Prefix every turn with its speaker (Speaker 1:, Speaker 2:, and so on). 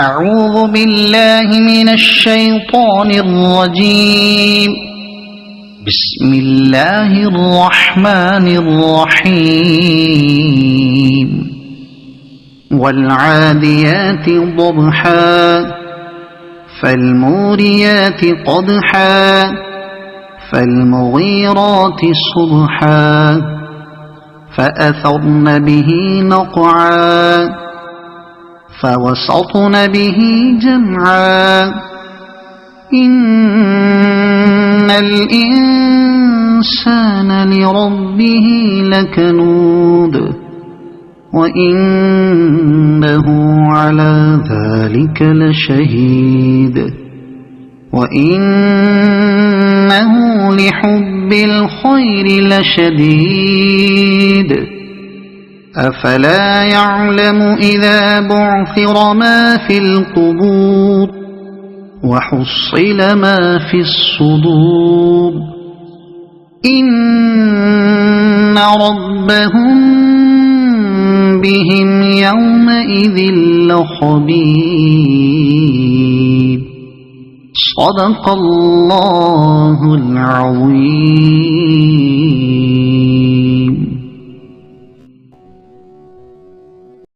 Speaker 1: أعوذ بالله من الشيطان الرجيم. بسم الله الرحمن الرحيم. والعاديات ضبحا فالموريات قدحا فالمغيرات صبحا فأثرن به نقعا فوسطن به جمعا إن الإنسان لربه لكنود وإنه على ذلك لشهيد وإنه لحب الخير لشديد أفلا يعلم إذا بعثر ما في القبور وحصل ما في الصدور إن ربهم بهم يومئذ لخبير. صدق الله العظيم.